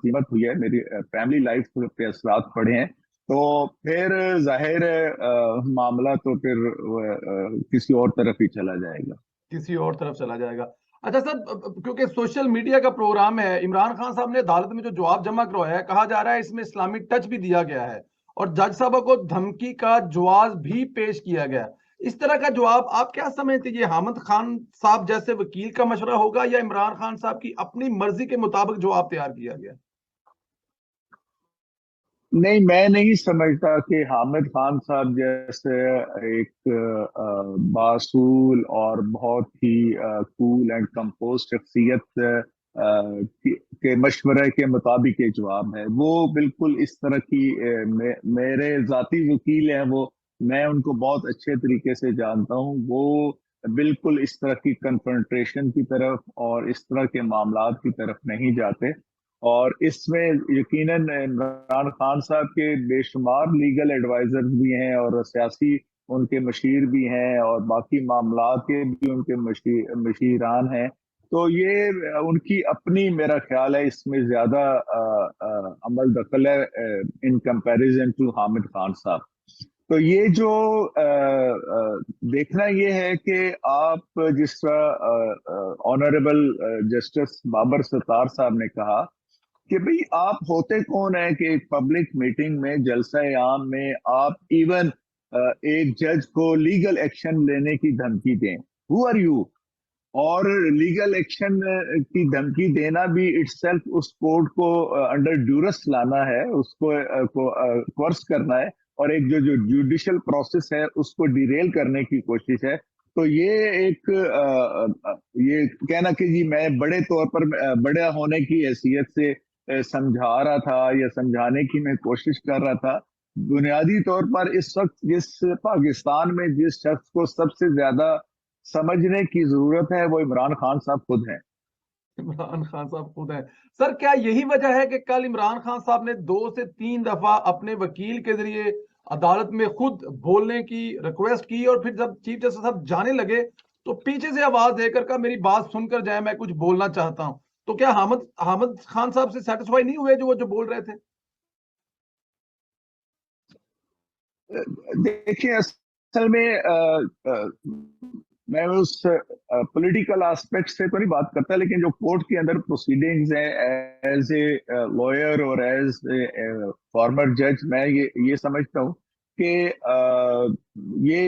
कीमत हुई है, मेरी फैमिली लाइफ पे असरात पड़े हैं, तो फिर जाहिर है मामला तो फिर किसी और तरफ ही चला जाएगा। किसी और तरफ चला जाएगा। अच्छा सर, क्योंकि सोशल मीडिया का प्रोग्राम है, इमरान खान साहब ने अदालत में जो जवाब जमा करवाया है, कहा जा रहा है इसमें इस्लामिक टच भी दिया गया है और जज साहब को धमकी का जवाब भी पेश किया गया। इस तरह का जवाब आप क्या समझते हैं, ये हामिद खान साहब जैसे वकील का मशवरा होगा या इमरान खान साहब की अपनी मर्जी के मुताबिक जवाब तैयार किया गया? नहीं, मैं नहीं समझता कि हामिद खान साहब जैसे एक बासूल और बहुत ही कूल एंड कंपोज शख्सियत के मशवरे के मुताबिक ये जवाब है। वो बिल्कुल इस तरह की मेरे जाती वकील हैं वो, मैं उनको बहुत अच्छे तरीके से जानता हूँ। वो बिल्कुल इस तरह की कन्फ्रंटेशन की तरफ और इस तरह के मामलात की तरफ नहीं जाते। और इसमें यकीनन इमरान खान साहब के बेशुमार लीगल एडवाइजर्स भी हैं और सियासी उनके मशीर भी हैं और बाकी मामलात के भी उनके मशीरान हैं। तो ये उनकी अपनी, मेरा ख्याल है इसमें ज्यादा अमल दखल है in comparison to Hamid Khan साहब। तो ये जो देखना ये है कि आप जिस तरह ऑनरेबल जस्टिस बाबर सत्तार साहब ने कहा कि भाई आप होते कौन है कि एक पब्लिक मीटिंग में, जलसा आम में आप इवन एक जज को लीगल एक्शन लेने की धमकी दें? Who are you? और लीगल एक्शन की धमकी देना भी इटसेल्फ उस कोर्ट को अंडर ड्यूरस लाना है, उसको कोर्स करना है और एक जो जो जुडिशियल प्रोसेस है उसको डिरेल करने की कोशिश है। तो ये एक ये कहना कि जी मैं बड़े तौर पर बड़ा होने की हैसियत से समझा रहा था या समझाने की मैं कोशिश कर रहा था, बुनियादी तौर पर इस वक्त जिस पाकिस्तान में जिस शख्स को सबसे ज्यादा समझने की जरूरत है वो इमरान खान साहब खुद हैं। इमरान खान साहब खुद हैं। सर, क्या यही वजह है कि कल इमरान खान साहब ने 2 से 3 दफा अपने वकील के जरिए अदालत में खुद बोलने की रिक्वेस्ट की और फिर जब चीफ जस्टिस साहब जाने लगे तो पीछे से आवाज देकर का मेरी बात सुनकर जाए, मैं कुछ बोलना चाहता हूं? तो क्या हामिद हामिद खान साहब से सेटिस्फाई नहीं हुए जो वो जो बोल रहे थे? देखिए, असल में मैं उस पॉलिटिकल एस्पेक्ट से तो नहीं बात करता, लेकिन जो कोर्ट के अंदर प्रोसीडिंग्स हैं एज ए लॉयर और एज ए फॉर्मर जज, मैं ये समझता हूँ कि ये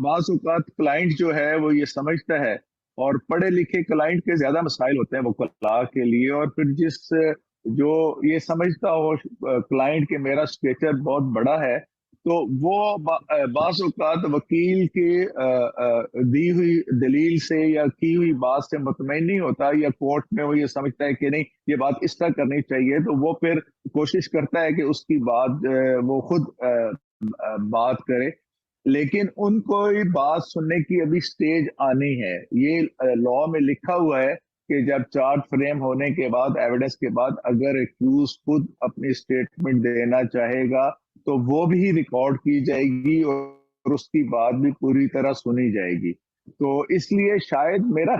बाज़ औक़ात क्लाइंट जो है वो ये समझता है, और पढ़े लिखे क्लाइंट के ज्यादा मसाइल होते हैं वकला के लिए, और फिर जिस जो ये समझता हो क्लाइंट के मेरा स्टेचर बहुत बड़ा है, तो वो बाज़ औक़ात वकील के दी हुई दलील से या की हुई बात से मुतमईन नहीं होता, या कोर्ट में वो ये समझता है कि नहीं ये बात इस तरह करनी चाहिए, तो वो फिर कोशिश करता है कि उसकी बात वो खुद बात करे। लेकिन उनको ये बात सुनने की अभी स्टेज आनी है। ये लॉ में लिखा हुआ है कि जब चार्ज फ्रेम होने के बाद, एविडेंस के बाद, अगर एक्यूज खुद अपनी स्टेटमेंट देना चाहेगा तो वो भी रिकॉर्ड की जाएगी और उसकी बात भी पूरी तरह सुनी जाएगी। तो इसलिए शायद मेरा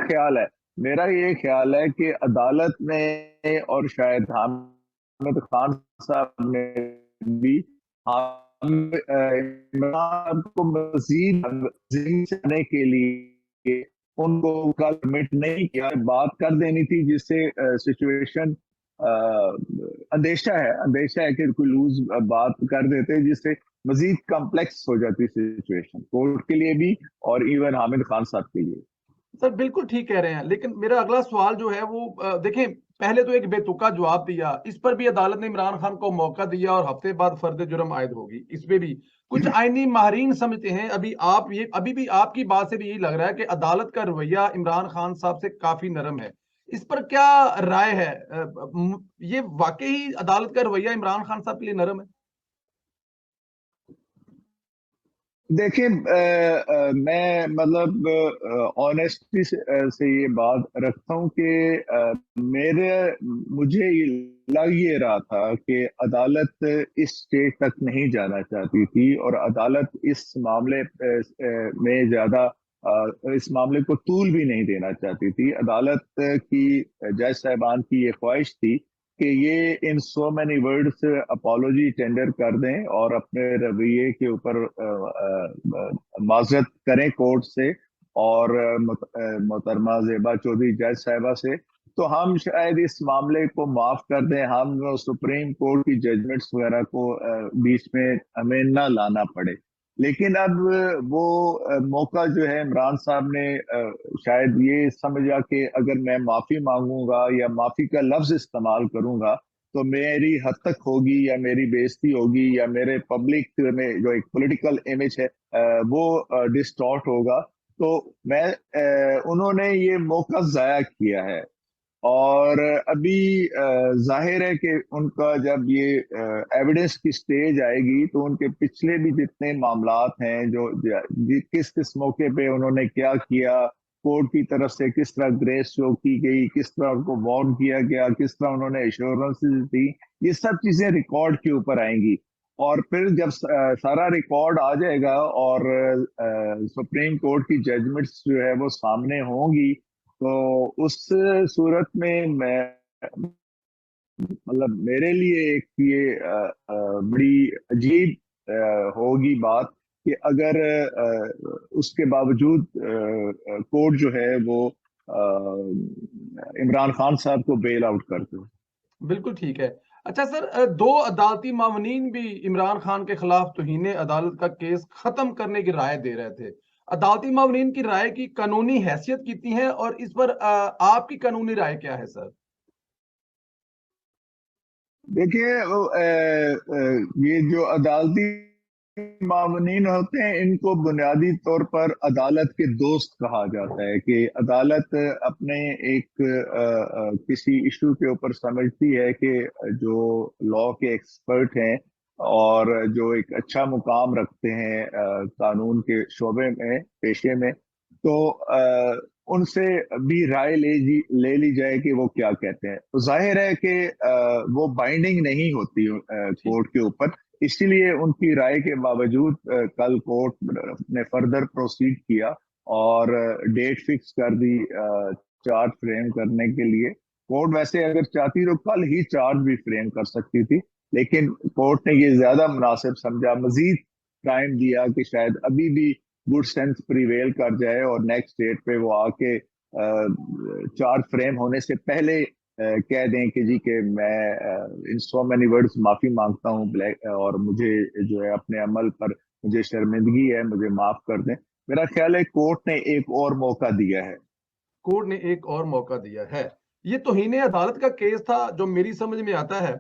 ये ख्याल है कि अदालत ने और शायद हामिद खान साहब ने भी इमरान को मजीद करने के लिए उनको कमिट नहीं किया, बात कर देनी थी, जिससे सिचुएशन अंदेशा है कि कोई लूज बात कर देते जिससे मजीद कॉम्प्लेक्स हो जाती सिचुएशन कोर्ट के लिए भी और इवन हामिद खान साहब के लिए। सर बिल्कुल ठीक कह रहे हैं, लेकिन मेरा अगला सवाल जो है वो देखें, पहले तो एक बेतुका जवाब दिया, इस पर भी अदालत ने इमरान खान को मौका दिया और हफ्ते बाद फर्द जुर्म आयद होगी, इसमें भी कुछ आईनी माहरीन समझते हैं, अभी भी आपकी बात से भी यही लग रहा है कि अदालत का रवैया इमरान खान साहब से काफी नरम है। इस पर क्या राय है? ये वाकई अदालत का रवैया इमरान खान साहब के लिए नरम है? देखिए, मैं मतलब ऑनेस्टी से ये बात रखता हूँ कि मुझे लग ये रहा था कि अदालत इस स्टेज तक नहीं जाना चाहती थी और अदालत इस मामले में ज्यादा इस मामले को तूल भी नहीं देना चाहती थी। अदालत की जज साहिबान की ये ख्वाहिश थी کہ یہ in so many words apology tender کر دیں اور اپنے رویے کے اوپر معذرت کریں کورٹ سے اور محترمہ زیبا چودھری جج صاحبہ سے، تو ہم شاید اس معاملے کو معاف کر دیں، ہم سپریم کورٹ کی ججمنٹس وغیرہ کو بیچ میں ہمیں نہ لانا پڑے۔ لیکن اب وہ موقع جو ہے عمران صاحب نے شاید یہ سمجھا کہ اگر میں معافی مانگوں گا یا معافی کا لفظ استعمال کروں گا تو میری حد تک ہوگی یا میری بےزتی ہوگی یا میرے پبلک میں جو ایک پولیٹیکل امیج ہے وہ ڈسٹارٹ ہوگا، تو میں انہوں نے یہ موقع ضائع کیا ہے۔ اور ابھی ظاہر ہے کہ ان کا جب یہ ایویڈنس کی سٹیج آئے گی تو ان کے پچھلے بھی جتنے معاملات ہیں جو کس موقع پہ انہوں نے کیا کیا، کورٹ کی طرف سے کس طرح گریس شو کی گئی، کس طرح ان کو وارن کیا گیا، کس طرح انہوں نے ایشورنس دی، یہ سب چیزیں ریکارڈ کے اوپر آئیں گی۔ اور پھر جب سارا ریکارڈ آ جائے گا اور سپریم کورٹ کی ججمنٹس جو ہے وہ سامنے ہوں گی، تو اس صورت میں مطلب میرے لیے ایک یہ بڑی عجیب ہوگی بات کہ اگر اس کے باوجود کورٹ جو ہے وہ عمران خان صاحب کو بیل آؤٹ کرتے ہیں۔ بالکل ٹھیک ہے۔ اچھا سر، دو عدالتی معاونین بھی عمران خان کے خلاف توہین عدالت کا کیس ختم کرنے کی رائے دے رہے تھے۔ عدالتی معاونین کی رائے کی قانونی حیثیت کتنی ہے اور اس پر آپ کی قانونی رائے کیا ہے سر؟ دیکھیے یہ جو عدالتی معاونین ہوتے ہیں ان کو بنیادی طور پر عدالت کے دوست کہا جاتا ہے، کہ عدالت اپنے ایک کسی ایشو کے اوپر سمجھتی ہے کہ جو لاء کے ایکسپرٹ ہیں اور جو ایک اچھا مقام رکھتے ہیں قانون کے شعبے میں پیشے میں، تو ان سے بھی رائے لے لی جائے کہ وہ کیا کہتے ہیں۔ تو ظاہر ہے کہ وہ بائنڈنگ نہیں ہوتی کورٹ کے اوپر، اسی لیے ان کی رائے کے باوجود کل کورٹ نے فردر پروسیڈ کیا اور ڈیٹ فکس کر دی چارج فریم کرنے کے لیے۔ کورٹ ویسے اگر چاہتی تو کل ہی چارج بھی فریم کر سکتی تھی، لیکن کورٹ نے یہ زیادہ مناسب سمجھا، مزید ٹائم دیا کہ شاید ابھی بھی گڈ سینس پریویل کر جائے اور نیکسٹ ڈیٹ پہ وہ آ کے چارج فریم ہونے سے پہلے کہہ دیں کہ جی کہ میں ان سو مینی ورڈز معافی مانگتا ہوں اور مجھے جو ہے اپنے عمل پر مجھے شرمندگی ہے، مجھے معاف کر دیں۔ میرا خیال ہے کورٹ نے ایک اور موقع دیا ہے۔ کورٹ نے ایک اور موقع دیا ہے۔ یہ توہین عدالت کا کیس تھا جو میری سمجھ میں آتا ہے،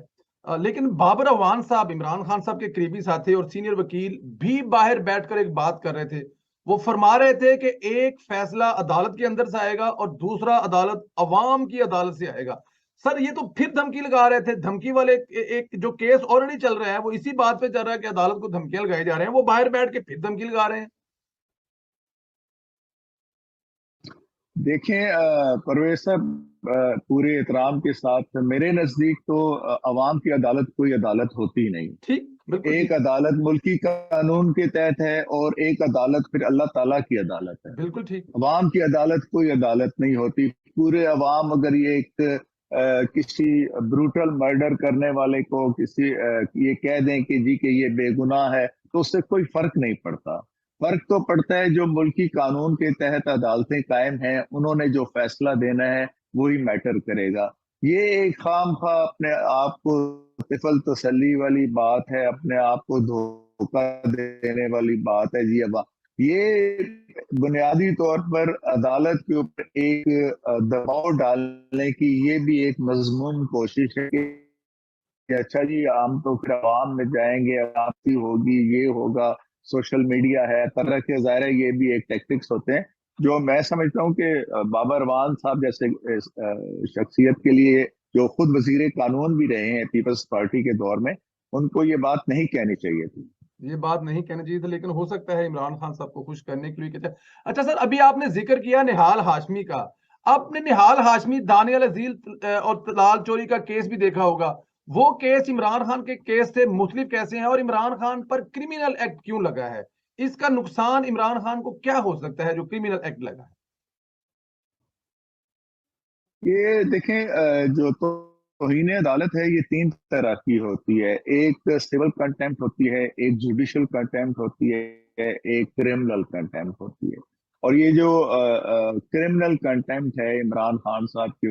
لیکن بابر اعوان صاحب عمران خان صاحب کے قریبی ساتھی اور سینئر وکیل بھی باہر بیٹھ کر ایک بات کر رہے تھے۔ وہ فرما رہے تھے کہ ایک فیصلہ عدالت کے اندر سے آئے گا اور دوسرا عدالت عوام کی عدالت سے آئے گا۔ سر یہ تو پھر دھمکی لگا رہے تھے، دھمکی والے ایک جو کیس آلریڈی چل رہا ہے وہ اسی بات پہ چل رہا ہے کہ عدالت کو دھمکیاں لگائی جا رہے ہیں، وہ باہر بیٹھ کے پھر دھمکی لگا رہے ہیں۔ دیکھیں پرویز صاحب، پورے احترام کے ساتھ میرے نزدیک تو عوام کی عدالت کوئی عدالت ہوتی نہیں۔ ٹھیک، بالکل ایک عدالت ملکی قانون کے تحت ہے اور ایک عدالت پھر اللہ تعالیٰ کی عدالت ہے۔ بالکل ٹھیک۔ عوام کی عدالت کوئی عدالت نہیں ہوتی۔ پورے عوام اگر یہ ایک کسی بروٹل مرڈر کرنے والے کو یہ کہہ دیں کہ جی کہ یہ بے گناہ ہے تو اس سے کوئی فرق نہیں پڑتا۔ فرق تو پڑتا ہے جو ملکی قانون کے تحت عدالتیں قائم ہیں، انہوں نے جو فیصلہ دینا ہے وہی میٹر کرے گا۔ یہ ایک خام خواہ اپنے آپ کو طفل تسلی والی بات ہے، اپنے آپ کو دھوکہ دینے والی بات ہے جی۔ اب یہ بنیادی طور پر عدالت کے اوپر ایک دباؤ ڈالنے کی یہ بھی ایک مضمون کوشش ہے کہ اچھا جی ہم تو پھر عوام میں جائیں گے، عوامی ہوگی، یہ ہوگا، سوشل میڈیا ہے، طرح کے ظاہر ہے یہ بھی ایک ٹیکٹکس ہوتے ہیں جو میں سمجھتا ہوں کہ بابر اعوان صاحب جیسے شخصیت کے لیے جو خود وزیر قانون بھی رہے ہیں پیپلز پارٹی کے دور میں، ان کو یہ بات نہیں کہنی چاہیے تھی۔ یہ بات نہیں کہنا چاہیے تھا، لیکن ہو سکتا ہے عمران خان صاحب کو خوش کرنے کے لیے کہتے ہیں۔ اچھا سر، ابھی آپ نے ذکر کیا نہال ہاشمی کا، آپ نے نہال ہاشمی، دانیال عزیز اور طلال چوری کا کیس بھی دیکھا ہوگا۔ وہ کیس عمران خان کے کیس سے مختلف کیسے ہیں اور عمران خان پر کرمینل ایکٹ کیوں لگا ہے؟ اس کا نقصان عمران خان کو کیا ہو سکتا ہے جو کرمینل ایکٹ لگا ہے؟ یہ دیکھیں جو تو तौहीन अदालत है ये 3 तरह की होती है। एक सिविल कंटेम्प्ट होती है, एक जुडिशियल कंटेम्प्ट होती है, एक क्रिमिनल कंटेम्प्ट होती है। और ये जो क्रिमिनल कंटेम्प्ट है इमरान खान साहब के